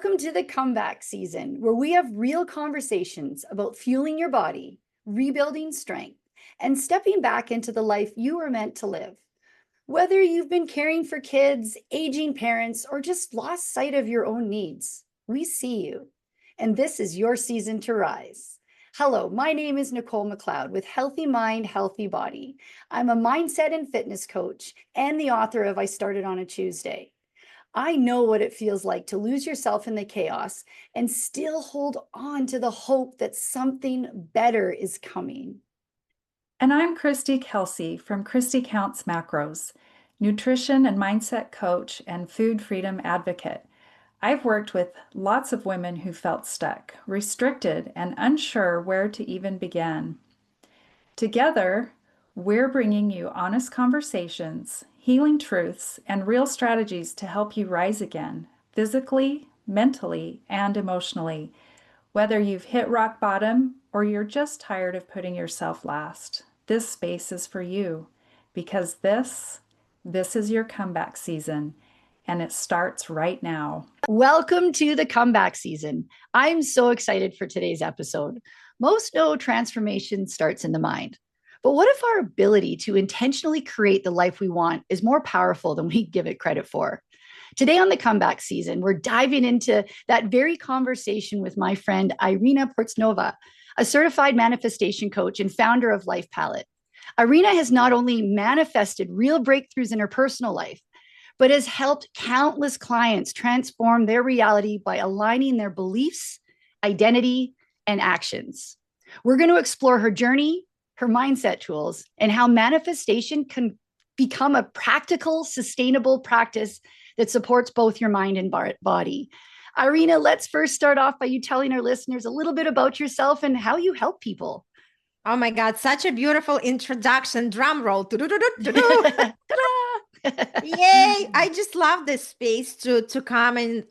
Welcome to the comeback season, where we have real conversations about fueling your body, rebuilding strength, and stepping back into the life you were meant to live. Whether you've been caring for kids, aging parents, or just lost sight of your own needs, we see you. And this is your season to rise. Hello, my name is Nichole McLeod with Healthy Mind, Healthy Body. I'm a mindset and fitness coach and the author of I Started on a Tuesday. I know what it feels like to lose yourself in the chaos and still hold on to the hope that something better is coming. And I'm Christy Kelsey from Christy Counts Macros, nutrition and mindset coach and food freedom advocate. I've worked with lots of women who felt stuck, restricted, and unsure where to even begin. Together, we're bringing you honest conversations, healing truths, and real strategies to help you rise again, physically, mentally, and emotionally, whether you've hit rock bottom or you're just tired of putting yourself last. This space is for you because this is your comeback season, and it starts right now. Welcome to the comeback season. I'm so excited for today's episode. Most know transformation starts in the mind. But what if our ability to intentionally create the life we want is more powerful than we give it credit for? Today on the comeback season, we're diving into that very conversation with my friend Irina Portnova, a certified manifestation coach and founder of LifePalette. Irina has not only manifested real breakthroughs in her personal life, but has helped countless clients transform their reality by aligning their beliefs, identity, and actions. We're going to explore her journey, her mindset tools, and how manifestation can become a practical, sustainable practice that supports both your mind and body. Irina, let's first start off by you telling our listeners a little bit about yourself and how you help people. Oh my God, such a beautiful introduction. Drum roll. Yay. I just love this space to come and,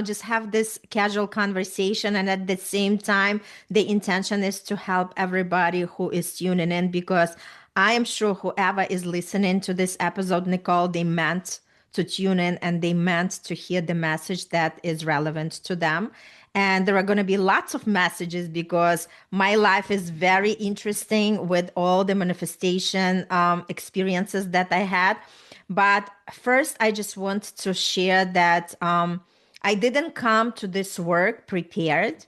just have this casual conversation. And at the same time, the intention is to help everybody who is tuning in, because I am sure whoever is listening to this episode, Nichole, they meant to tune in and they meant to hear the message that is relevant to them. And there are going to be lots of messages because my life is very interesting with all the manifestation experiences that I had. But first, I just want to share that I didn't come to this work prepared.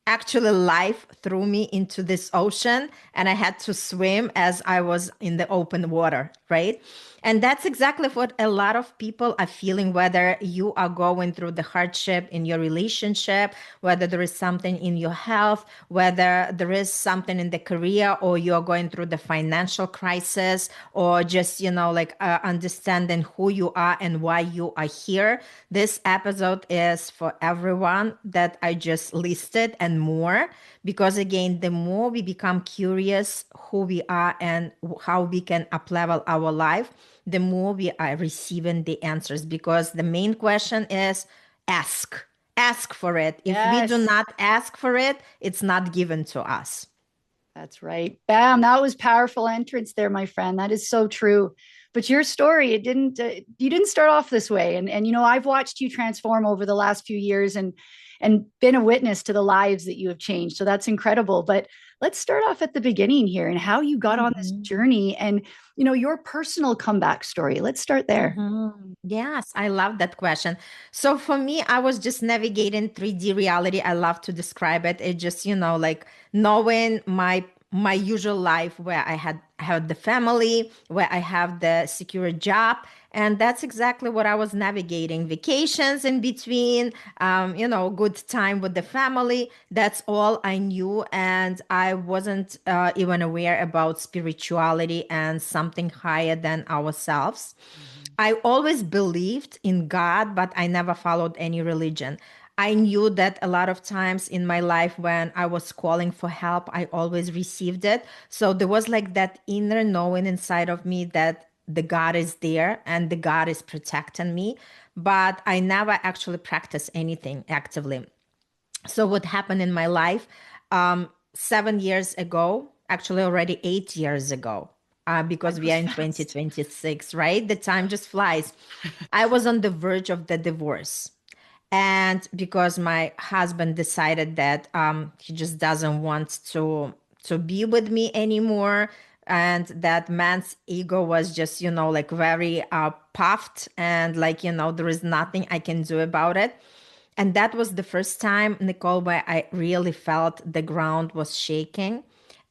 Actually, life threw me into this ocean and I had to swim as I was in the open water, right? And that's exactly what a lot of people are feeling, whether you are going through the hardship in your relationship, whether there is something in your health, whether there is something in the career, or you're going through the financial crisis, or just, understanding who you are and why you are here. This episode is for everyone that I just listed and more, because again, the more we become curious who we are and how we can up-level our life, the more we are receiving the answers, because the main question is ask for it. If we do not ask for it, it's not given to us. That's right. Bam. That was powerful entrance there, my friend. That is so true. But your story, you didn't start off this way. And I've watched you transform over the last few years and been a witness to the lives that you have changed. So that's incredible. But let's start off at the beginning here and how you got on this journey and, your personal comeback story. Let's start there. Yes, I love that question. So for me, I was just navigating 3D reality. I love to describe it. It just, like knowing my usual life where I had the family, where I have the secure job. And that's exactly what I was navigating. Vacations in between, good time with the family. That's all I knew. And I wasn't even aware about spirituality and something higher than ourselves. I always believed in God, but I never followed any religion. I knew that a lot of times in my life when I was calling for help, I always received it. So there was like that inner knowing inside of me that the God is there and the God is protecting me. But I never actually practiced anything actively. So what happened in my life 7 years ago, actually already 8 years ago, because we are in 2026, right? The time just flies. I was on the verge of the divorce. And because my husband decided that he just doesn't want to be with me anymore, and that man's ego was just, like very puffed, and like, there is nothing I can do about it. And that was the first time, Nichole, where I really felt the ground was shaking,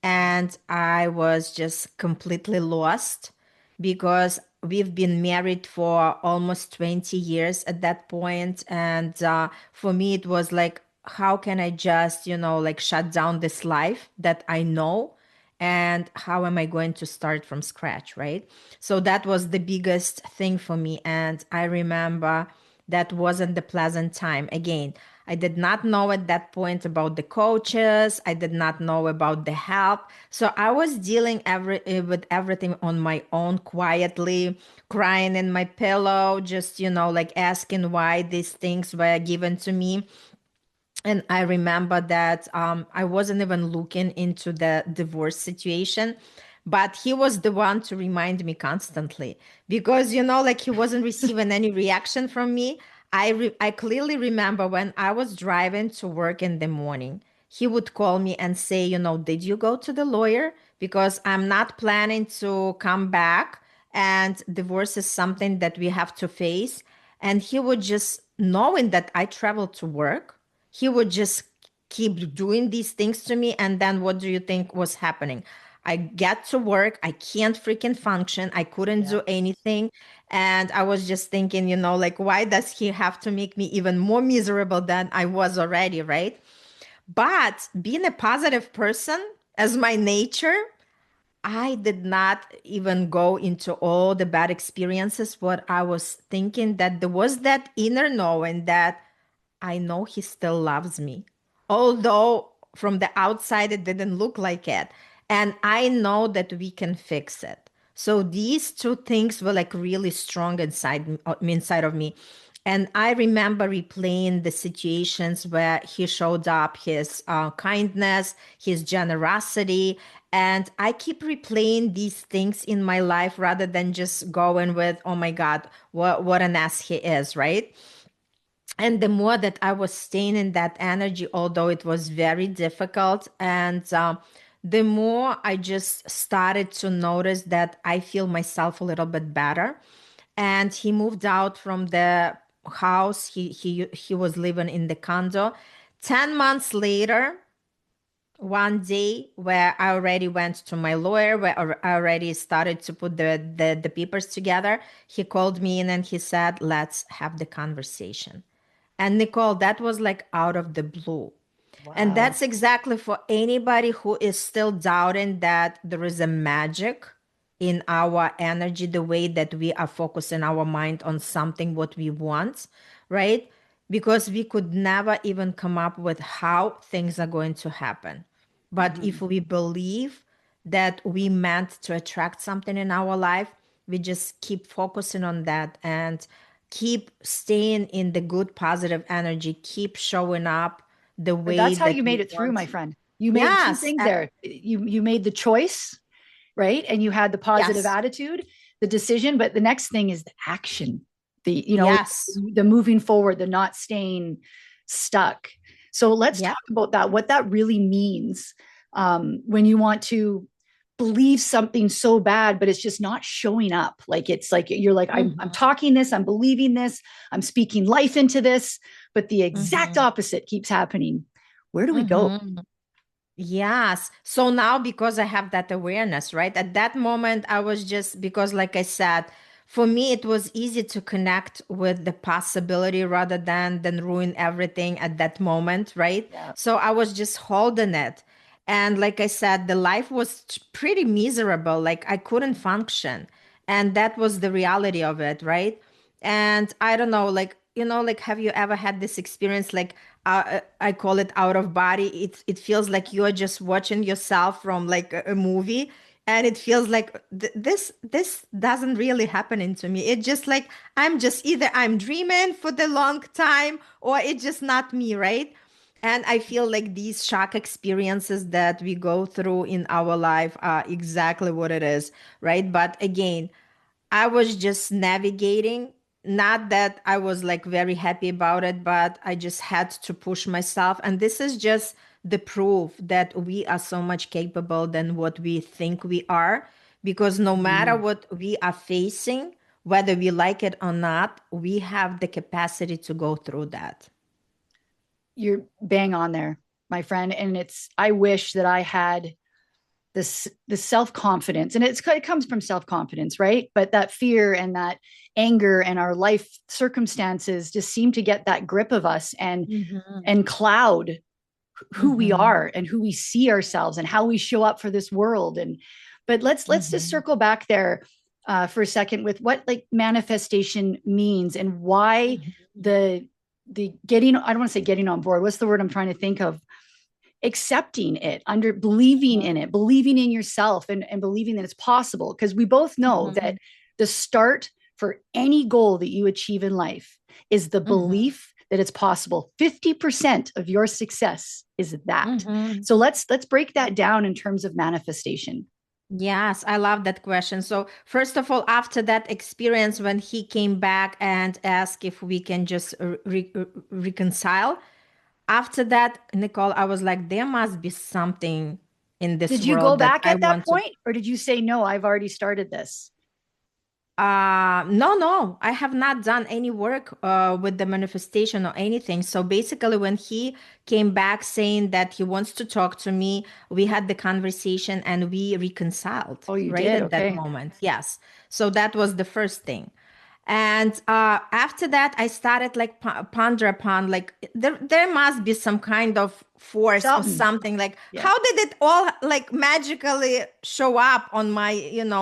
and I was just completely lost, because we've been married for almost 20 years at that point. And for me, it was like, how can I just, like shut down this life that I know? And how am I going to start from scratch, right? So that was the biggest thing for me. And I remember that wasn't the pleasant time. Again, I did not know at that point about the coaches. I did not know about the help. So I was dealing with everything on my own, quietly, crying in my pillow, just, like asking why these things were given to me. And I remember that I wasn't even looking into the divorce situation, but he was the one to remind me constantly, because, like he wasn't receiving any reaction from me. I clearly remember when I was driving to work in the morning, he would call me and say, did you go to the lawyer? Because I'm not planning to come back, and divorce is something that we have to face. And he would just, knowing that I traveled to work, he would just keep doing these things to me. And then what do you think was happening? I get to work, I can't freaking function, I couldn't Yeah. do anything. And I was just thinking, like, why does he have to make me even more miserable than I was already, right? But being a positive person as my nature, I did not even go into all the bad experiences. What I was thinking, that there was that inner knowing that I know he still loves me, although from the outside it didn't look like it. And I know that we can fix it. So these two things were like really strong inside of me. And I remember replaying the situations where he showed up, his kindness, his generosity. And I keep replaying these things in my life rather than just going with, oh my God, what an ass he is, right? And the more that I was staying in that energy, although it was very difficult, and the more I just started to notice that I feel myself a little bit better. And he moved out from the house. He was living in the condo. 10 months later, one day, where I already went to my lawyer, where I already started to put the papers together, he called me in and he said, let's have the conversation. And Nichole, that was like out of the blue. And Wow. that's exactly for anybody who is still doubting that there is a magic in our energy, the way that we are focusing our mind on something what we want, right? Because we could never even come up with how things are going to happen. But if Mhm. we believe that we meant to attract something in our life, we just keep focusing on that and keep staying in the good, positive energy, keep showing up the But way that's how that you we made it through, my want. friend. You made two Yes. things there. You made the choice, right? And you had the positive Yes. attitude, the decision, but the next thing is the action. Yes. The moving forward, the not staying stuck. So let's Yeah. talk about that, what that really means when you want to believe something so bad, but it's just not showing up. Like it's like you're like, I'm Hmm. talking this, I'm believing this, I'm speaking life into this, but the exact Hmm. opposite keeps happening. Where do we go? Hmm. Yes. So now, because I have that awareness, right? At that moment, I was just, because, like I said, for me, it was easy to connect with the possibility rather than ruin everything at that moment, right? Yeah. So I was just holding it. And like I said, the life was pretty miserable. Like I couldn't function. And that was the reality of it, right? And I don't know, like, like, have you ever had this experience? Like, I call it out of body. It feels like you're just watching yourself from like a movie, and it feels like this doesn't really happening to me. It's just like I'm just, either I'm dreaming for the long time, or it's just not me, right? And I feel like these shock experiences that we go through in our life are exactly what it is, right? But again, I was just navigating not that I was like very happy about it, but I just had to push myself. And this is just the proof that we are so much capable than what we think we are. Because no matter Mm. what we are facing, whether we like it or not, we have the capacity to go through that. You're bang on there, my friend. And I wish that I had the self-confidence, and it comes from self-confidence, right? But that fear and that anger and our life circumstances just seem to get that grip of us Mm-hmm. and cloud who we Mm-hmm. are and who we see ourselves and how we show up for this world. And but let's just Mm-hmm. circle back there for a second with what like manifestation means and why Mm-hmm. the getting, I don't want to say getting on board, what's the word I'm trying to think of, accepting it, under believing in it, believing in yourself, and believing that it's possible. Because we both know Mm-hmm. that the start for any goal that you achieve in life is the Mm-hmm. belief that it's possible. 50% of your success is that. Mm-hmm. So let's break that down in terms of manifestation. Yes, I love that question. So, first of all, after that experience, when he came back and asked if we can just reconcile, after that, Nicole, I was like, there must be something in this Did you go world that back I at that want to. point, or did you say no, I've already started this? No, no, I have not done any work with the manifestation or anything. So basically, when he came back saying that he wants to talk to me, we had the conversation and we reconciled Oh, you right did? at that Okay. moment. Yes. So that was the first thing. And after that, I started like ponder upon like there must be some kind of force or Something. something. Like Yeah. how did it all like magically show up on my,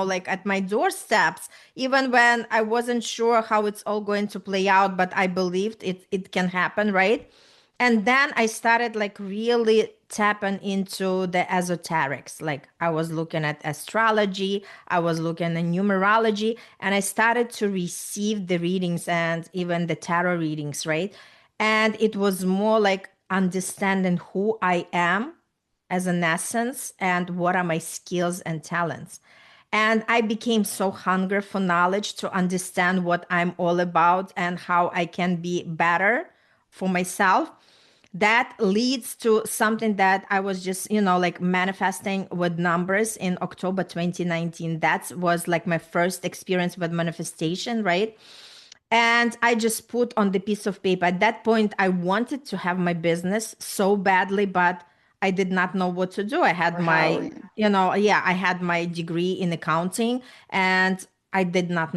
like at my doorsteps, even when I wasn't sure how it's all going to play out, but I believed it can happen, right? And then I started like really tapping into the esoterics. Like I was looking at astrology, I was looking at numerology, and I started to receive the readings and even the tarot readings, right? And it was more like understanding who I am as an essence and what are my skills and talents. And I became so hungry for knowledge to understand what I'm all about and how I can be better for myself. That leads to something that I was just, like manifesting with numbers in October 2019. That was like my first experience with manifestation, right? And I just put on the piece of paper. At that point, I wanted to have my business so badly, but I did not know what to do. I had Or how? my, yeah, I had my degree in accounting, and I did not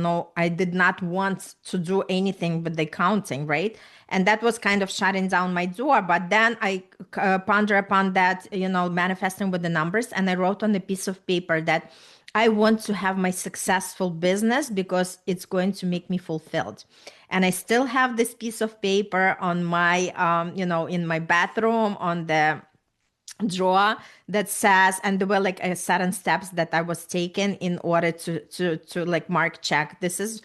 want to do anything but the accounting, right? And that was kind of shutting down my door. But then I ponder upon that, manifesting with the numbers, and I wrote on a piece of paper that I want to have my successful business because it's going to make me fulfilled. And I still have this piece of paper on my, in my bathroom on the drawer that says, and there were like certain steps that I was taking in order to like mark check. This is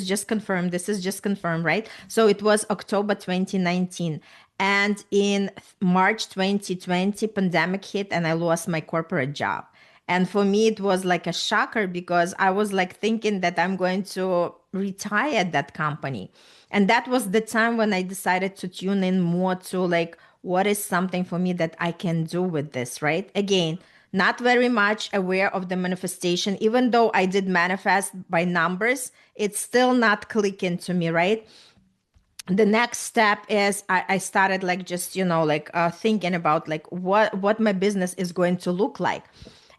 just confirmed. This is just confirmed, right? So it was October 2019. And in March 2020, pandemic hit and I lost my corporate job. And for me, it was like a shocker because I was like thinking that I'm going to retire at that company. And that was the time when I decided to tune in more to like, what is something for me that I can do with this, right? Again, not very much aware of the manifestation. Even though I did manifest by numbers, it's still not clicking to me, right? The next step is I started like just like thinking about like what my business is going to look like.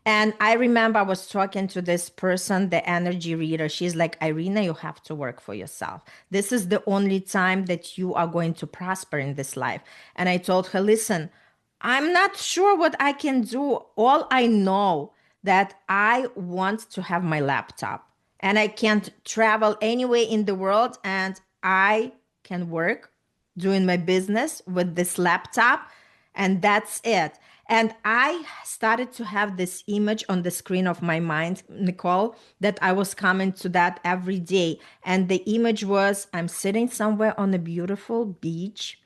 And I remember I was talking to this person, the energy reader. She's like, Irina, you have to work for yourself. This is the only time that you are going to prosper in this life. And I told her, listen, I'm not sure what I can do. All I know that I want to have my laptop and I can't travel anywhere in the world, and I can work doing my business with this laptop, and that's it. And I started to have this image on the screen of my mind, Nicole, that I was coming to that every day. And the image was I'm sitting somewhere on a beautiful beach,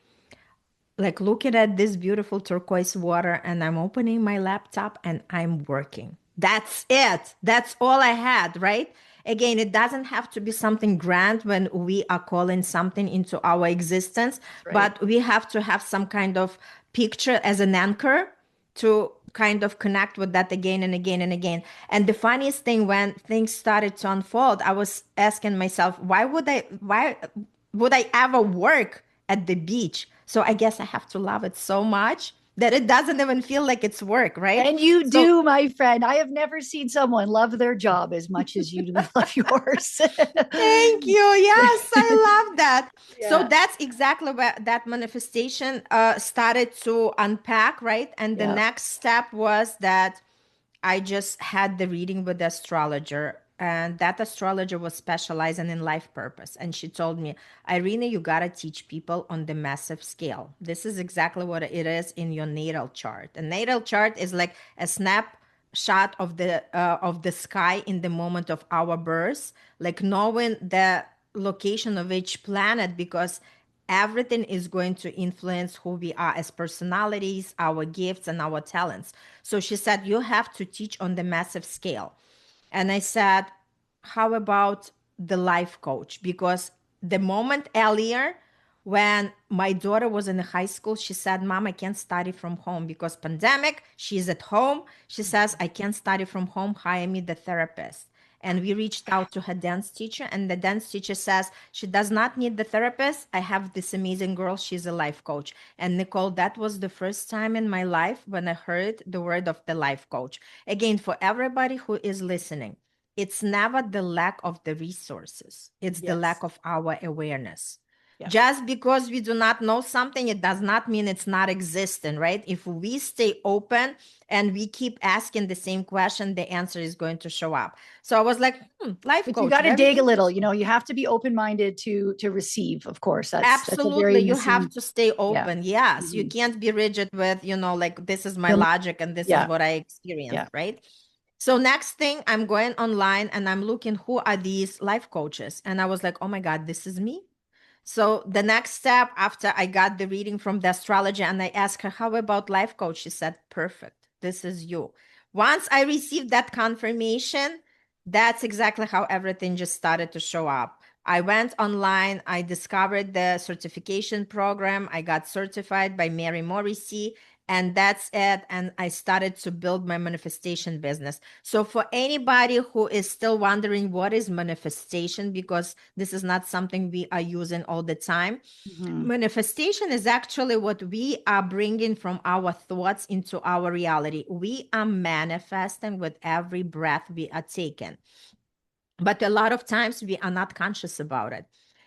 like looking at this beautiful turquoise water, and I'm opening my laptop and I'm working. That's it. That's all I had, right? Again, it doesn't have to be something grand when we are calling something into our existence, Right. but we have to have some kind of picture as an anchor to kind of connect with that again and again and again. And the funniest thing, when things started to unfold, I was asking myself, why would I ever work at the beach? So I guess I have to love it so much that it doesn't even feel like it's work, right? And you So do, my friend. I have never seen someone love their job as much as you love yours. thank you. Yes, I love that. So Yeah. that's exactly where that manifestation started to unpack, right? And the Yeah. next step was that I just had the reading with the astrologer, and that astrologer was specializing in life purpose. And she told me, Irina, you got to teach people on the massive scale. This is exactly what it is in your natal chart. A natal chart is like a snapshot of the sky in the moment of our birth, like knowing the location of each planet, because everything is going to influence who we are as personalities, our gifts, and our talents. So she said, you have to teach on the massive scale. And I said, how about the life coach? Because the moment earlier, when my daughter was in high school, she said, Mom, I can't study from home because pandemic, she's at home. She says, I can't study from home, hire me the therapist. And we reached out to her dance teacher, and the dance teacher says she does not need the therapist. I have this amazing girl. She's a life coach. And Nichole, that was the first time in my life when I heard the word of the life coach. Again, for everybody who is listening, it's never the lack of the resources, it's the Yes. lack of our awareness. Yeah. Just because we do not know something, it does not mean it's not existent, right? If we stay open and we keep asking the same question, the answer is going to show up. So I was like, life But coach. you got to very dig a little, interesting. You have to be open-minded to receive, of course. That's a Absolutely. very You have missing. to stay Yeah. open. Yes. You Mhm. can't be rigid with, like, this is my You'll- logic and this is yeah. what I experienced, Yeah. right? So next thing, I'm going online and I'm looking who are these life coaches. And I was like, oh my God, this is me. So the next step after I got the reading from the astrologer and I asked her, how about life coach? She said, perfect. This is you. Once I received that confirmation, that's exactly how everything just started to show up. I went online. I discovered the certification program. I got certified by Mary Morrissey, and that's it. And I started to build my manifestation business. So for anybody who is still wondering what is manifestation, because this is not something we are using all the time, Mhm. manifestation is actually what we are bringing from our thoughts into our reality. We are manifesting with every breath we are taking. But a lot of times we are not conscious about it.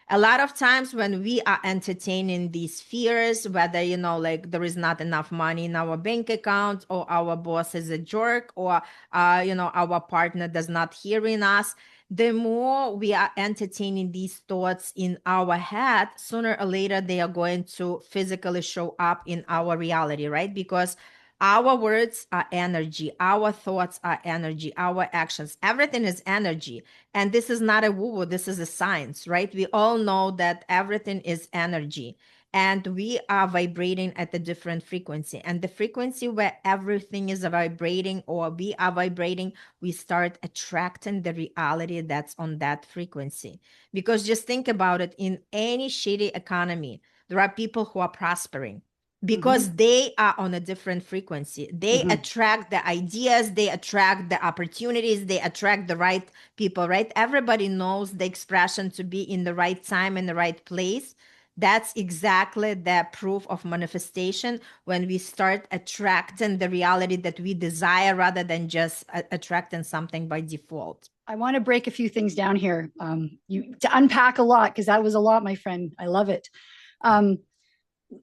A lot of times when we are entertaining these fears, whether, like there is not enough money in our bank account, or our boss is a jerk, or, our partner does not hearing us, the more we are entertaining these thoughts in our head, sooner or later, they are going to physically show up in our reality, right? Because our words are energy, our thoughts are energy, our actions, everything is energy. And this is not a woo-woo, this is a science, right? We all know that everything is energy, and we are vibrating at a different frequency. And the frequency where everything is vibrating, or we are vibrating, we start attracting the reality that's on that frequency. Because just think about it, in any shitty economy, there are people who are prospering because they are on a different frequency. They attract the ideas, they attract the opportunities, they attract the right people, right? Everybody knows the expression to be in the right time in the right place. That's exactly the proof of manifestation, when we start attracting the reality that we desire rather than just attracting something by default. I want to break a few things down here. You to unpack a lot, because that was a lot, my friend. I love it. Um,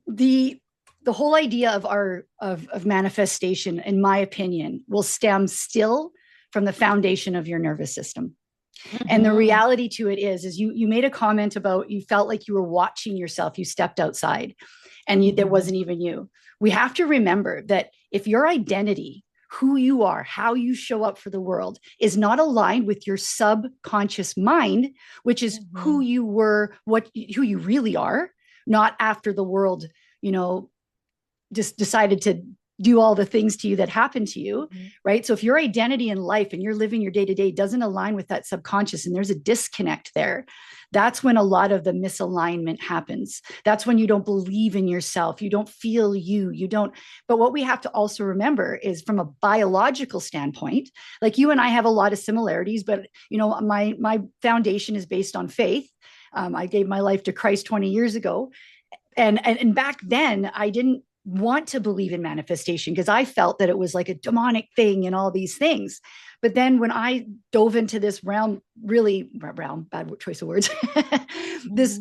the the whole idea of our of manifestation, in my opinion, will stem still from the foundation of your nervous system. And the reality to it is you made a comment about, you felt like you were watching yourself. You stepped outside and that wasn't even you. We have to remember that if your identity, who you are, how you show up for the world, is not aligned with your subconscious mind, which is who you were, who you really are, not after the world, just decided to do all the things to you that happen to you, right? So if your identity in life and you're living your day to day doesn't align with that subconscious and there's a disconnect there, that's when a lot of the misalignment happens. That's when you don't believe in yourself. You don't feel you don't. But what we have to also remember is from a biological standpoint, like you and I have a lot of similarities, but my foundation is based on faith. I gave my life to Christ 20 years ago. And back then I didn't want to believe in manifestation because I felt that it was like a demonic thing and all these things. But then when I dove into this realm, bad choice of words, this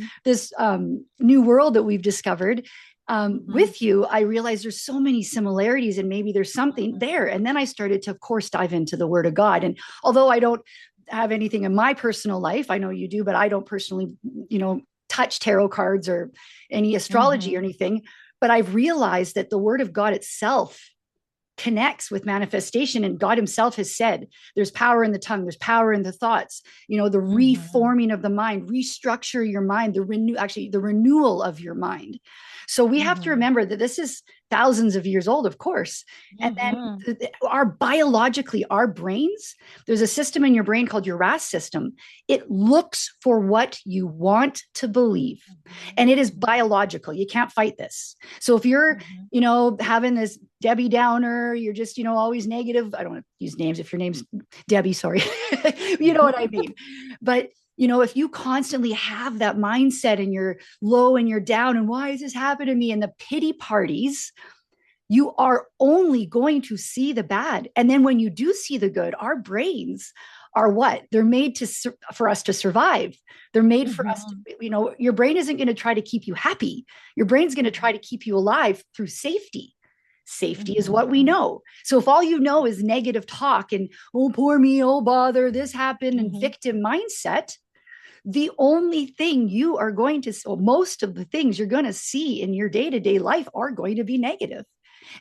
new world that we've discovered with you, I realized there's so many similarities and maybe there's something there. And then I started to, of course, dive into the Word of God. And although I don't have anything in my personal life, I know you do, but I don't personally, touch tarot cards or any astrology or anything. But I've realized that the Word of God itself connects with manifestation. And God himself has said, there's power in the tongue, there's power in the thoughts, the reforming of the mind, restructure your mind, the renewal of your mind. So we have to remember that this is thousands of years old, of course. And then our brains, there's a system in your brain called your RAS system. It looks for what you want to believe. And it is biological. You can't fight this. So if you're, having this Debbie Downer, you're just, always negative. I don't want to use names. If your name's Debbie, sorry, you know what I mean. But if you constantly have that mindset and you're low and you're down and why is this happening to me and the pity parties, you are only going to see the bad. And then when you do see the good, our brains are what? They're made for us to survive. They're made for us to, your brain isn't going to try to keep you happy. Your brain's going to try to keep you alive through safety. Safety is what we know. So if all you know is negative talk and, oh, poor me, oh, bother, this happened, and victim mindset, the only thing you are going to, most of the things you're going to see in your day-to-day life are going to be negative.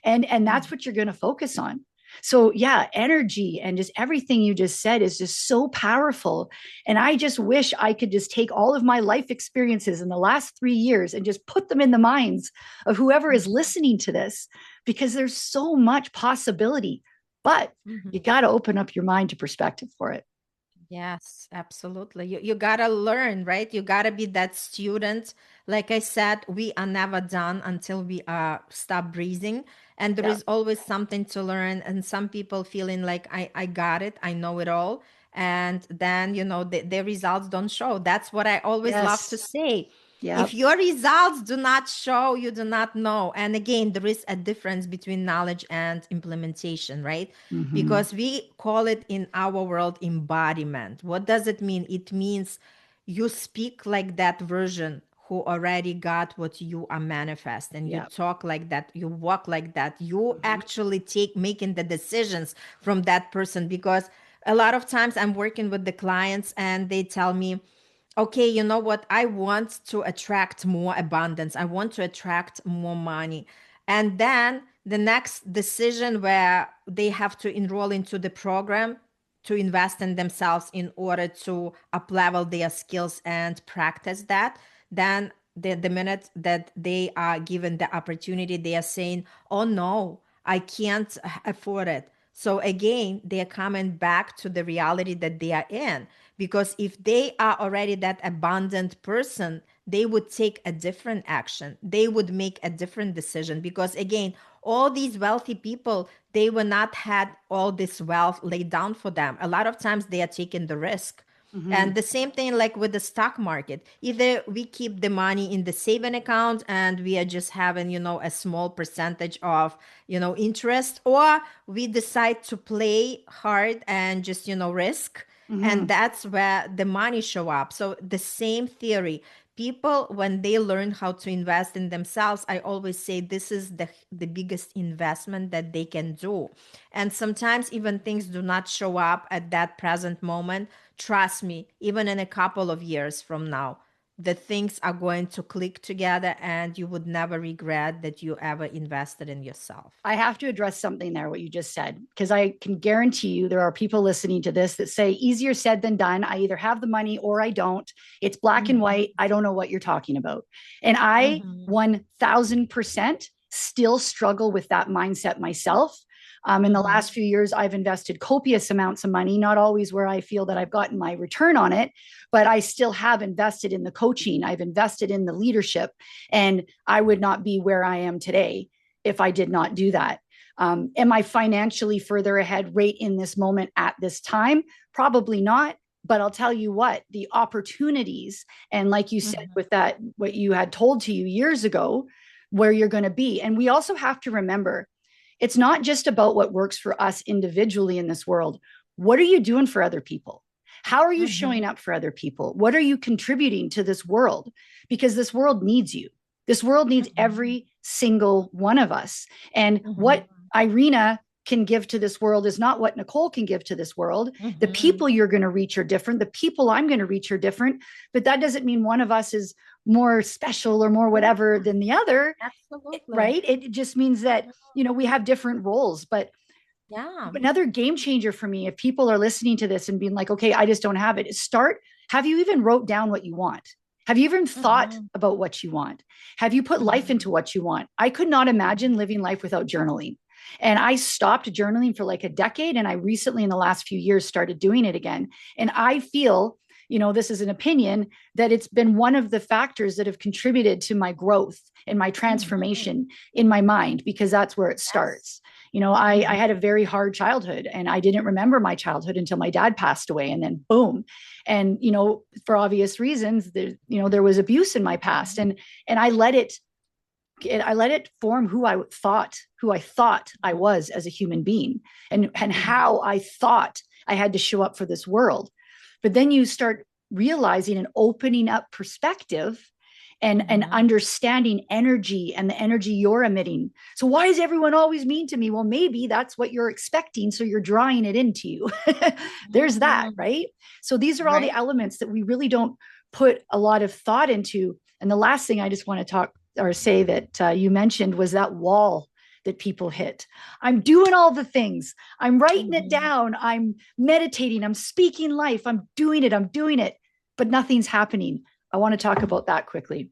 And that's what you're going to focus on. So yeah, energy and just everything you just said is just so powerful. And I just wish I could just take all of my life experiences in the last 3 years and just put them in the minds of whoever is listening to this, because there's so much possibility, but you got to open up your mind to perspective for it. Yes, absolutely. You gotta learn, right? You gotta be that student. Like I said, we are never done until we stop breathing. And there is always something to learn. And some people feeling like I got it, I know it all. And then, the results don't show. That's what I always love to say. If your results do not show, you do not know. And again, there is a difference between knowledge and implementation, right? Because we call it in our world embodiment. What does it mean? It means you speak like that version who already got what you are manifesting. You talk like that, you walk like that, you actually making the decisions from that person. Because a lot of times I'm working with the clients and they tell me, okay, you know what? I want to attract more abundance. I want to attract more money. And then the next decision where they have to enroll into the program to invest in themselves in order to up-level their skills and practice that, then the minute that they are given the opportunity, they are saying, oh no, I can't afford it. So again, they are coming back to the reality that they are in. Because if they are already that abundant person, they would take a different action. They would make a different decision. Because again, all these wealthy people, they will not had all this wealth laid down for them. A lot of times they are taking the risk. And the same thing like with the stock market. Either we keep the money in the saving account and we are just having, a small percentage of, interest, or we decide to play hard and just, risk. And that's where the money show up. So the same theory. People, when they learn how to invest in themselves, I always say this is the biggest investment that they can do. And sometimes even things do not show up at that present moment. Trust me, even in a couple of years from now, the things are going to click together and you would never regret that you ever invested in yourself. I have to address something there, what you just said, because I can guarantee you there are people listening to this that say easier said than done. I either have the money or I don't. It's black and white. I don't know what you're talking about. And I 1000% still struggle with that mindset myself. In the last few years, I've invested copious amounts of money, not always where I feel that I've gotten my return on it, but I still have invested in the coaching. I've invested in the leadership, and I would not be where I am today if I did not do that. Am I financially further ahead right in this moment at this time? Probably not. But I'll tell you what, the opportunities, and like you said, with that, what you had told to you years ago, where you're going to be. And we also have to remember, it's not just about what works for us individually in this world. What are you doing for other people? How are you showing up for other people? What are you contributing to this world? Because this world needs you. This world needs every single one of us. And what Irina can give to this world is not what Nichole can give to this world. The people you're going to reach are different. The people I'm going to reach are different. But that doesn't mean one of us is more special or more whatever than the other. Absolutely. Right? It just means that, we have different roles. But another game changer for me, if people are listening to this and being like, okay, I just don't have it, is have you even wrote down what you want? Have you even thought about what you want? Have you put life into what you want? I could not imagine living life without journaling. And I stopped journaling for like a decade. And I recently, in the last few years, started doing it again. And I feel, this is an opinion, that it's been one of the factors that have contributed to my growth and my transformation in my mind, because that's where it starts. I had a very hard childhood, and I didn't remember my childhood until my dad passed away, and then boom. And, for obvious reasons, there was abuse in my past, and I let it form who I thought I was as a human being, and how I thought I had to show up for this world. But then you start realizing and opening up perspective and understanding energy and the energy you're emitting. So why is everyone always mean to me? Well, maybe that's what you're expecting, so you're drawing it into you. There's that, right? So these are all the elements that we really don't put a lot of thought into. And the last thing I just want to talk or say that you mentioned was that wall that people hit. I'm doing all the things. I'm writing it down. I'm meditating. I'm speaking life. I'm doing it, but nothing's happening. I want to talk about that quickly.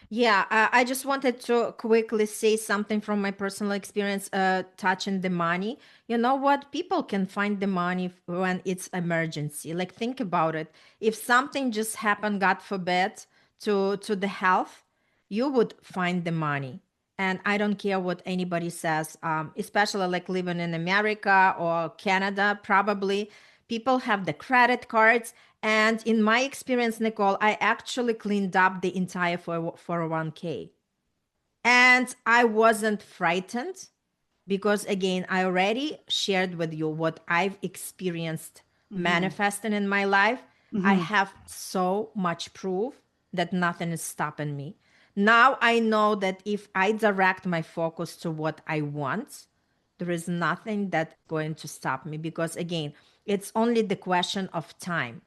Yeah, I just wanted to quickly say something from my personal experience touching the money. You know what? People can find the money when it's emergency. Like, think about it. If something just happened, God forbid, to the health, you would find the money. And I don't care what anybody says, especially like living in America or Canada, probably people have the credit cards. And in my experience, Nichole, I actually cleaned up the entire 401k. And I wasn't frightened because, again, I already shared with you what I've experienced manifesting in my life. I have so much proof that nothing is stopping me. Now I know that if I direct my focus to what I want, there is nothing that's going to stop me, because, again, it's only the question of time.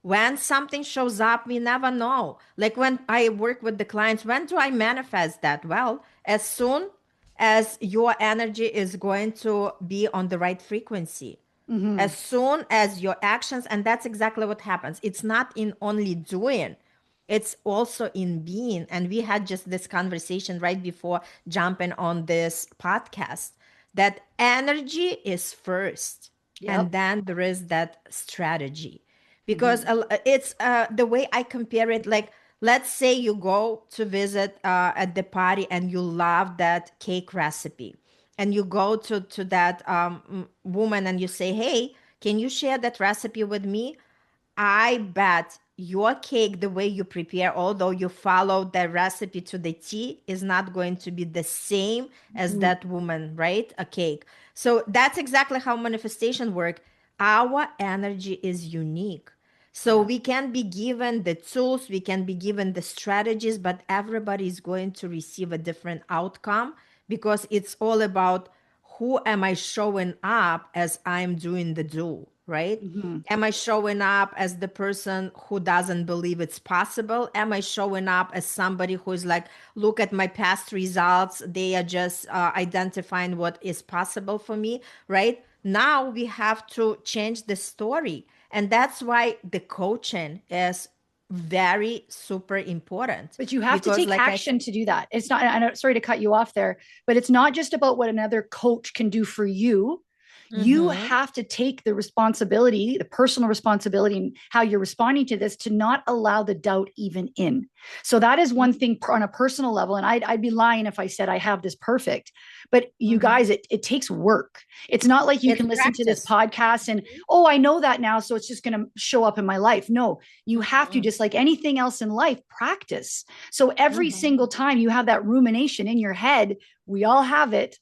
When something shows up, we never know. Like when I work with the clients, when do I manifest that? Well, as soon as your energy is going to be on the right frequency, as soon as your actions, and that's exactly what happens. It's not in only doing, it's also in being. And we had just this conversation right before jumping on this podcast, that energy is first. And then there is that strategy. Because it's the way I compare it, like, let's say you go to visit at the party and you love that cake recipe. And you go to that woman and you say, hey, can you share that recipe with me? I bet your cake, the way you prepare, although you follow the recipe to the T, is not going to be the same as that woman, right? A cake. So that's exactly how manifestation work. Our energy is unique. So we can be given the tools, we can be given the strategies, but everybody is going to receive a different outcome, because it's all about who am I showing up as I'm doing the do, right? Am I showing up as the person who doesn't believe it's possible? Am I showing up as somebody who is like, look at my past results, they are just identifying what is possible for me, right? Now we have to change the story. And that's why the coaching is very super important But you have to because take like I action to do that. It's not, I know, sorry to cut you off there, but it's not just about what another coach can do for you. You mm-hmm, have to take the responsibility, the personal responsibility, and how you're responding to this to not allow the doubt even in. So that is one thing on a personal level. And I'd be lying if I said I have this perfect. But you mm-hmm. guys, it takes work. It's not like you It's can listen to this practice. podcast and, oh, I know that now. So it's just going to show up in my life. No, you have to, Mm-hmm, just like anything else in life, practice. So every mm-hmm, single time you have that rumination in your head, we all have it,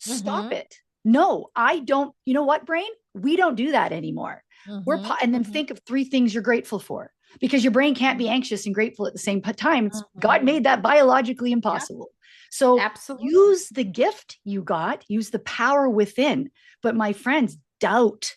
stop mm-hmm, it. No, I don't. You know what, brain? We don't do that anymore. mm-hmm, And then mm-hmm, think of three things you're grateful for, because your brain can't be anxious and grateful at the same time. God mm-hmm. made that biologically Yeah, impossible. So absolutely. use the gift you got, use the power within. But my friends, doubt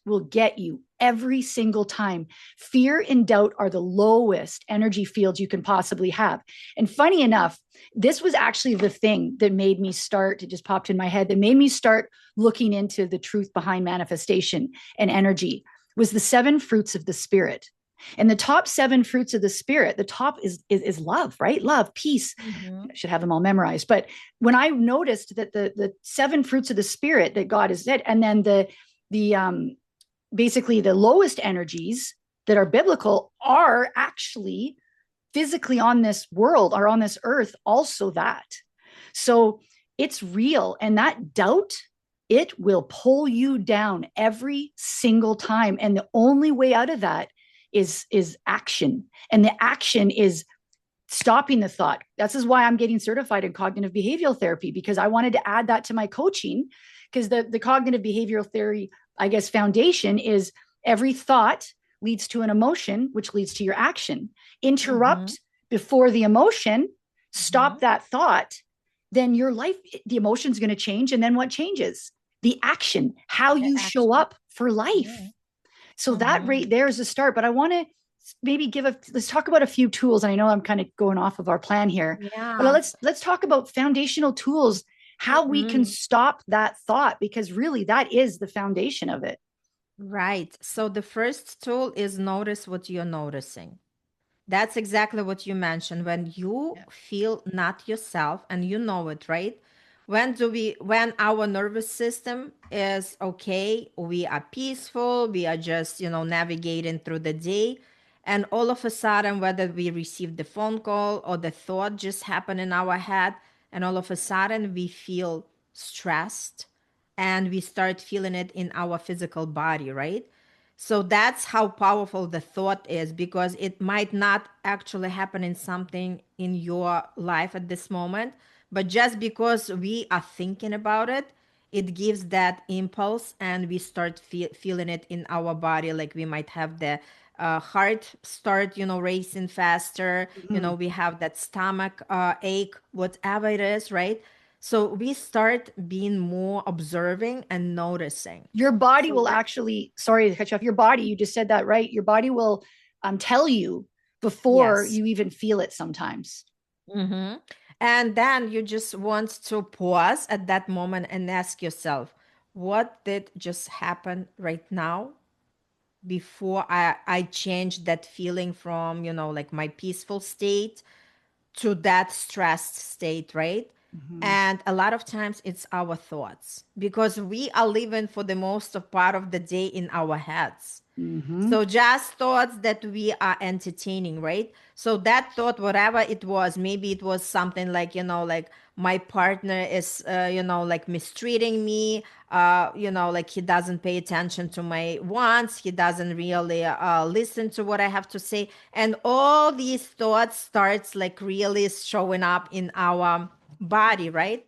will get you every single time. Fear and doubt are the lowest energy fields you can possibly have. And funny enough, this was actually the thing that made me start, it just popped in my head, that made me start looking into the truth behind manifestation and energy, was the seven fruits of the spirit. And the top seven fruits of the spirit, the top is love, right? Love, peace. Mm-hmm, I should have them all memorized. But when I noticed that the seven fruits of the spirit that God has said, and then the basically the lowest energies that are biblical are actually physically on this world, are on this earth, also that. So it's real. And that doubt, it will pull you down every single time. And the only way out of that is action. And the action is stopping the thought. This is why I'm getting certified in cognitive behavioral therapy, because I wanted to add that to my coaching. Because the cognitive behavioral theory, I guess, foundation is every thought leads to an emotion, which leads to your action. mm-hmm, Interrupt before the emotion, mm-hmm. stop that thought, then your life, the emotion's going to change. And then what changes? The action, how The you show action. up for Yeah. life. So that Mm-hmm. right there is a start. But I want to maybe let's talk about a few tools. And I know I'm kind of going off of our plan here, but Yeah. let's talk about foundational tools, how we can Mm-hmm. stop that thought, because really that is the foundation of it. Right. So the first tool is notice what you're noticing. That's exactly what you mentioned. When you Yeah. feel not yourself and you know it, right? When our nervous system is okay, we are peaceful, we are just, navigating through the day. And all of a sudden, whether we receive the phone call or the thought just happened in our head, and all of a sudden we feel stressed and we start feeling it in our physical body, right? So that's how powerful the thought is, because it might not actually happen in something in your life at this moment, but just because we are thinking about it, it gives that impulse and we start feeling it in our body. Like we might have the heart start, racing faster, Mhm. we have that stomach ache, whatever it is, right? So we start being more observing and noticing. Your body So will actually, sorry to cut you off, your body, you just said that right. Your body will tell you before yes. you even feel it sometimes. Mm-hmm. And then you just want to pause at that moment and ask yourself, what did just happen right now before I changed that feeling from, like my peaceful state to that stressed state, right? Mhm. And a lot of times it's our thoughts because we are living for the most of part of the day in our heads. Mhm. So just thoughts that we are entertaining, right? So that thought, whatever it was, maybe it was something like, like my partner is, like mistreating me, like he doesn't pay attention to my wants. He doesn't really listen to what I have to say. And all these thoughts starts like really showing up in our body, right?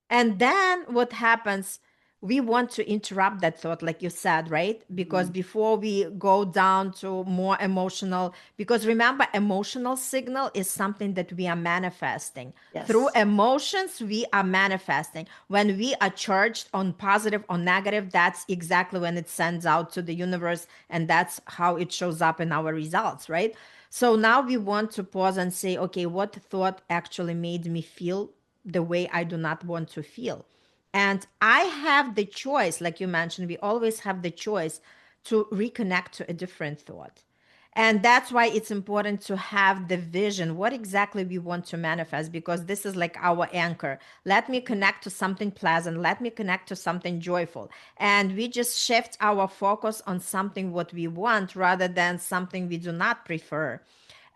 And then what happens? We want to interrupt that thought, like you said, right? Because Mhm. before we go down to more emotional, because remember, emotional signal is something that we are manifesting. Through Yes. emotions, we are manifesting. When we are charged on positive or negative, that's exactly when it sends out to the universe. And that's how it shows up in our results, right? So now we want to pause and say, okay, what thought actually made me feel the way I do not want to feel? And I have the choice, like you mentioned, we always have the choice to reconnect to a different thought. And that's why it's important to have the vision, what exactly we want to manifest, because this is like our anchor. Let me connect to something pleasant. Let me connect to something joyful. And we just shift our focus on something what we want rather than something we do not prefer.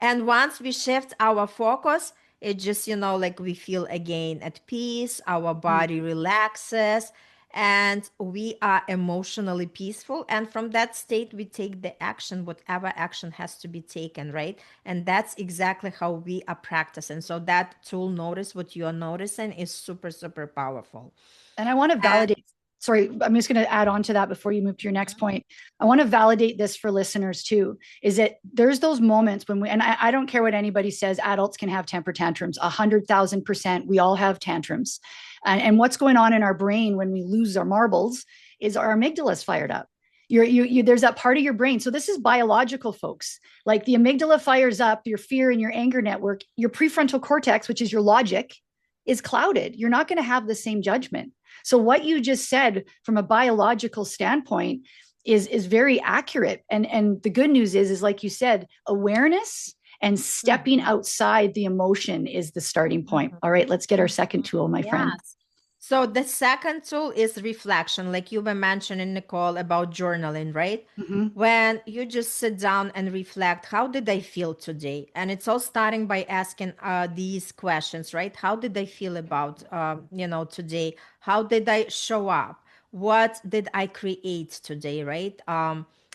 And once we shift our focus, it just, like we feel again at peace, our body relaxes, and we are emotionally peaceful. And from that state, we take the action, whatever action has to be taken, right? And that's exactly how we are practicing. So that tool, notice what you are noticing, is super, super powerful. And I want to validate, sorry, I'm just going to add on to that before you move to your next point. I want to validate this for listeners too, is that there's those moments when and I don't care what anybody says, adults can have temper tantrums, 100,000%. We all have tantrums. And what's going on in our brain when we lose our marbles is our amygdala's fired up. There's that part of your brain. So this is biological, folks. Like the amygdala fires up, your fear and your anger network, your prefrontal cortex, which is your logic, is clouded. You're not going to have the same judgment. So what you just said from a biological standpoint is very accurate. And the good news is like you said, awareness and stepping outside the emotion is the starting point. All right, let's get our second tool, my friend. So the second tool is reflection, like you were mentioning, Nichole, about journaling, right? When you just sit down and reflect, how did I feel today? And it's all starting by asking these questions, right? How did I feel about, today? How did I show up? What did I create today, right?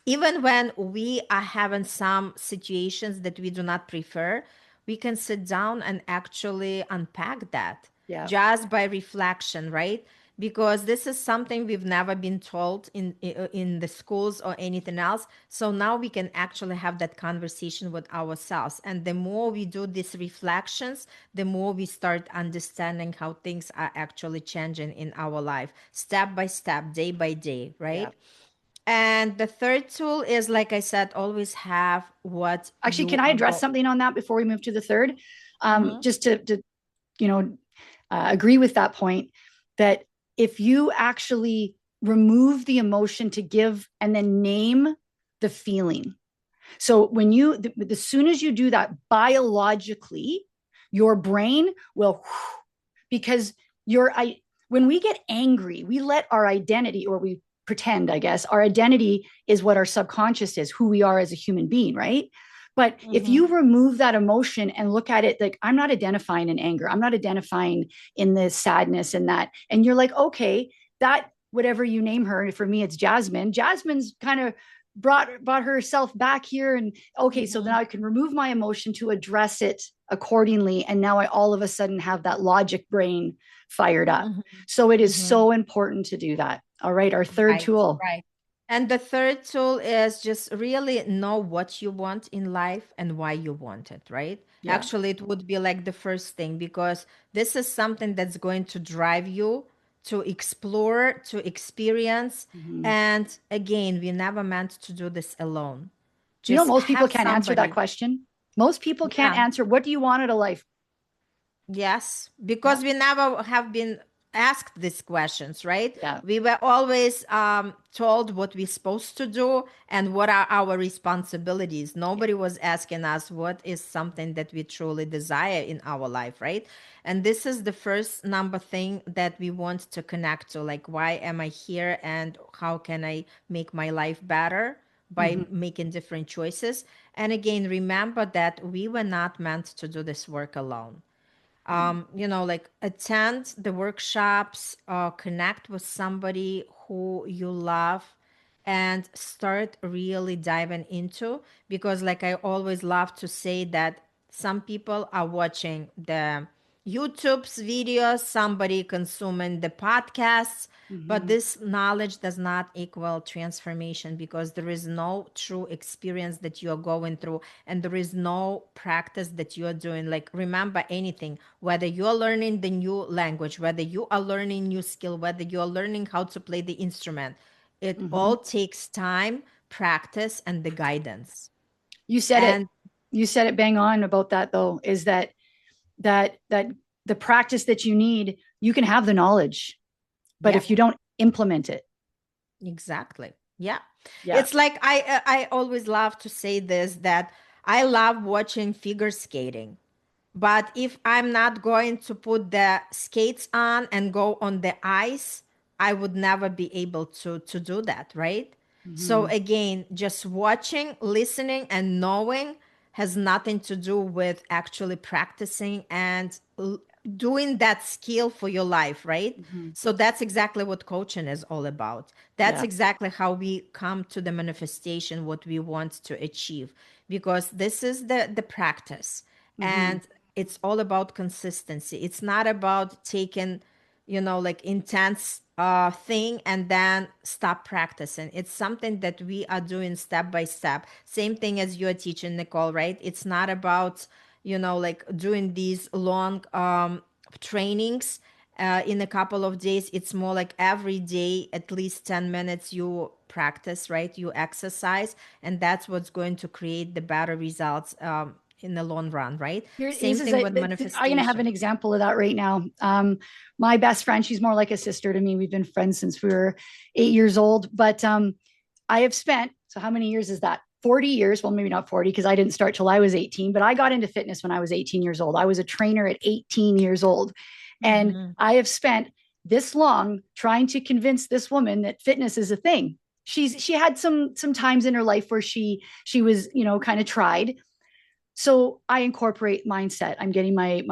Even when we are having some situations that we do not prefer, we can sit down and actually unpack that just by reflection, right? Because this is something we've never been told in the schools or anything else. So now we can actually have that conversation with ourselves. And the more we do these reflections, the more we start understanding how things are actually changing in our life, step by step, day by day, right? And the third tool is, like I said, always have what actually, can I address something on that before we move to the third? Just to agree with that point, that if you actually remove the emotion to give and then name the feeling. So when as soon as you do that biologically, your brain will, because when we get angry, we let our identity, or we pretend, I guess, our identity is what our subconscious is, who we are as a human being, right? But if you remove that emotion and look at it like, I'm not identifying in anger, I'm not identifying in the sadness and that, and you're like, okay, that, whatever you name her, for me, it's Jasmine. Jasmine's kind of brought herself back here. And okay, so now I can remove my emotion to address it accordingly. And now I all of a sudden have that logic brain fired up. So it is so important to do that. All right, our third tool. Right. And the third tool is just really know what you want in life and why you want it, right? Yeah. Actually, it would be like the first thing, because this is something that's going to drive you to explore, to experience. And again, we never meant to do this alone. Just most people can't answer that question. Most people can't answer, what do you want out of life? Yes, because we never have been asked these questions, right? We were always told what we're supposed to do and what are our responsibilities. Nobody was asking us what is something that we truly desire in our life, right? And this is the first number thing that we want to connect to, like, why am I here and how can I make my life better by making different choices? And again, remember that we were not meant to do this work alone. Like attend the workshops, connect with somebody who you love, and start really diving into, because like I always love to say that some people are watching the YouTube's videos, somebody consuming the podcasts, but this knowledge does not equal transformation, because there is no true experience that you are going through and there is no practice that you are doing. Like, remember anything, whether you're learning the new language, whether you are learning new skill, whether you are learning how to play the instrument, it all takes time, practice, and the guidance. You said it bang on about that, though, is that the practice that you need, you can have the knowledge, but if you don't implement it. Exactly. Yeah. Yeah. It's like I always love to say this, that I love watching figure skating. But if I'm not going to put the skates on and go on the ice, I would never be able to do that, right? So Hmm. again, just watching, listening, and knowing has nothing to do with actually practicing and doing that skill for your life, right? Hmm. So that's exactly what coaching is all about. That's Yeah. exactly how we come to the manifestation, what we want to achieve, because this is the practice. Hmm. And it's all about consistency. It's not about taking, like intense thing and then stop practicing. It's something that we are doing step by step. Same thing as you're teaching, Nichole, right? It's not about, like doing these long trainings in a couple of days. It's more like every day, at least 10 minutes, you practice, right? You exercise, and that's what's going to create the better results in the long run, right? Here, Same this is thing a, with I'm going to have manifestation. an example of that right now. My best friend, she's more like a sister to me. We've been friends since we were 8 years old, but I have spent, so how many years is that? 40 years. Well, maybe not 40 because I didn't start till I was 18, but I got into fitness when I was 18 years old. I was a trainer at 18 years old. And Mhm. I have spent this long trying to convince this woman that fitness is a thing. She had some times in her life where she was, kind of tried. So I incorporate mindset. I'm getting my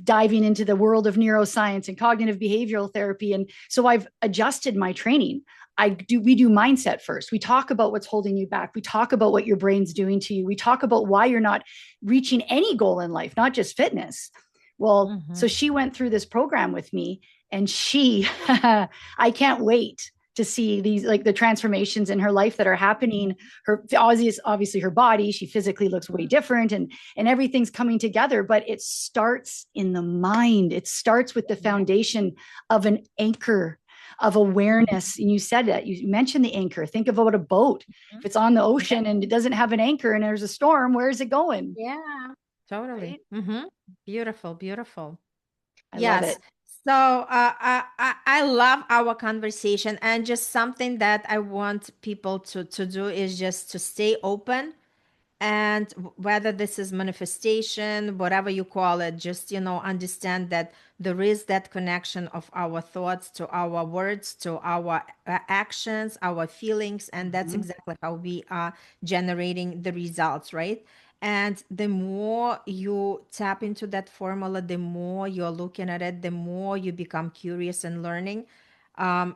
diving into the world of neuroscience and cognitive behavioral therapy, and so I've adjusted my training. We do mindset first. We talk about what's holding you back. We talk about what your brain's doing to you. We talk about why you're not reaching any goal in life, not just fitness. Well, so Mhm. she went through this program with me, and she I can't wait to see these, like, the transformations in her life that are happening. Her obviously her body, she physically looks way different, and everything's coming together, but it starts in the mind. It starts with the Yeah. foundation of an anchor of awareness. And you said that, you mentioned the anchor. Think about a boat. If Mhm. it's on the Yeah. ocean and it doesn't have an anchor and there's a storm, where is it going? Yeah. Totally. Right. Beautiful, beautiful. I love Yes. it. So I love our conversation, and just something that I want people to do is just to stay open. And whether this is manifestation, whatever you call it, just, understand that there is that connection of our thoughts to our words, to our actions, our feelings, and that's Mhm. exactly how we are generating the results, right? And the more you tap into that formula, the more you're looking at it, the more you become curious and learning.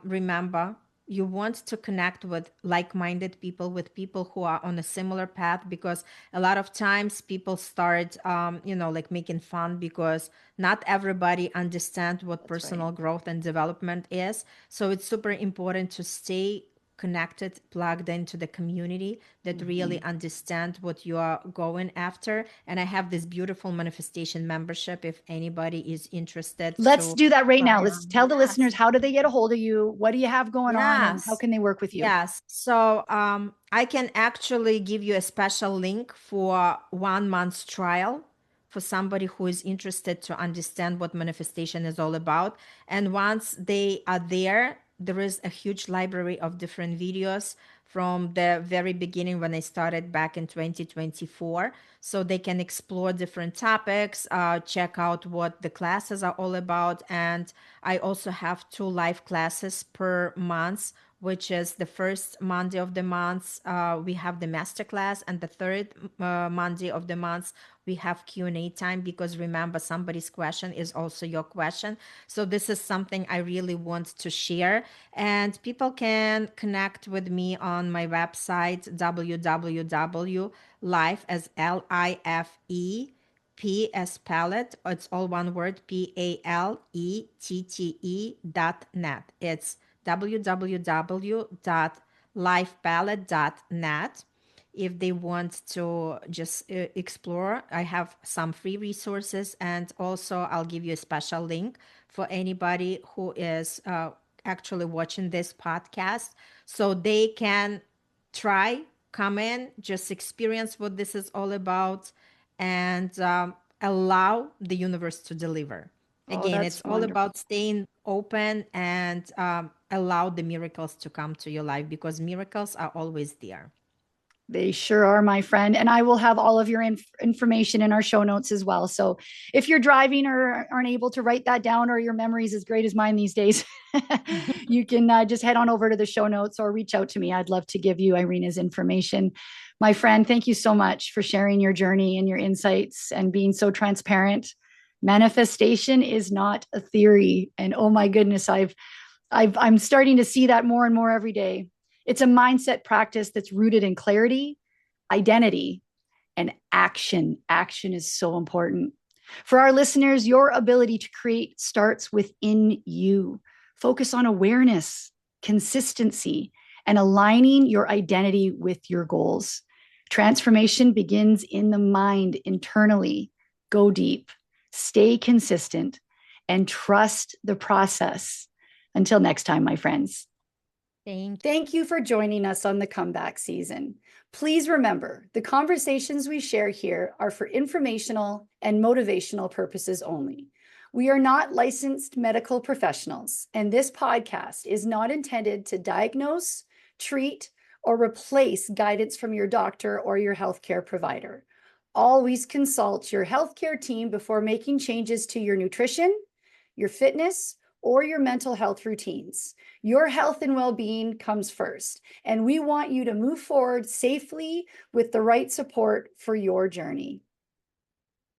Remember, you want to connect with like-minded people, with people who are on a similar path, because a lot of times people start like making fun, because not everybody understands what That's right. personal growth and development is. So it's super important to stay connected, plugged into the community that really Mhm. understand what you are going after. And I have this beautiful manifestation membership if anybody is interested Let's to do that right try now. Let's on. tell the Yes. listeners, how do they get a hold of you? What do you have going on, and how Yes. can they work with you? Yes. So I can actually give you a special link for 1 month trial for somebody who is interested to understand what manifestation is all about. And once they are there, there is a huge library of different videos from the very beginning when I started back in 2024. So they can explore different topics, check out what the classes are all about. And I also have 2 live classes per month, which is the first Monday of the month. We have the masterclass, and the third Monday of the month we have Q&A time, because remember, somebody's question is also your question. So this is something I really want to share, and people can connect with me on my website, www.life, as LIFE, as palette, it's all one word, PALETTE.net. It's www.lifepalette.net. If they want to just explore, I have some free resources, and also I'll give you a special link for anybody who is actually watching this podcast, so they can try, come in, just experience what this is all about, and allow the universe to deliver. Oh, Again, that's it's all wonderful. about staying open and allow the miracles to come to your life, because miracles are always there. They sure are, my friend. And I will have all of your information in our show notes as well. So if you're driving or aren't able to write that down, or your memory's as great as mine these days, you can just head on over to the show notes or reach out to me. I'd love to give you Irina's information. My friend, thank you so much for sharing your journey and your insights and being so transparent. Manifestation is not a theory. And oh my goodness, I'm starting to see that more and more every day. It's a mindset practice that's rooted in clarity, identity, and action. Action is so important. For our listeners, your ability to create starts within you. Focus on awareness, consistency, and aligning your identity with your goals. Transformation begins in the mind internally. Go deep, stay consistent, and trust the process. Until next time, my friends. Thank you for joining us on the comeback season. Please remember, the conversations we share here are for informational and motivational purposes only. We are not licensed medical professionals, and this podcast is not intended to diagnose, treat, or replace guidance from your doctor or your healthcare provider. Always consult your healthcare team before making changes to your nutrition, your fitness, or your mental health routines. Your health and well-being comes first, and we want you to move forward safely with the right support for your journey.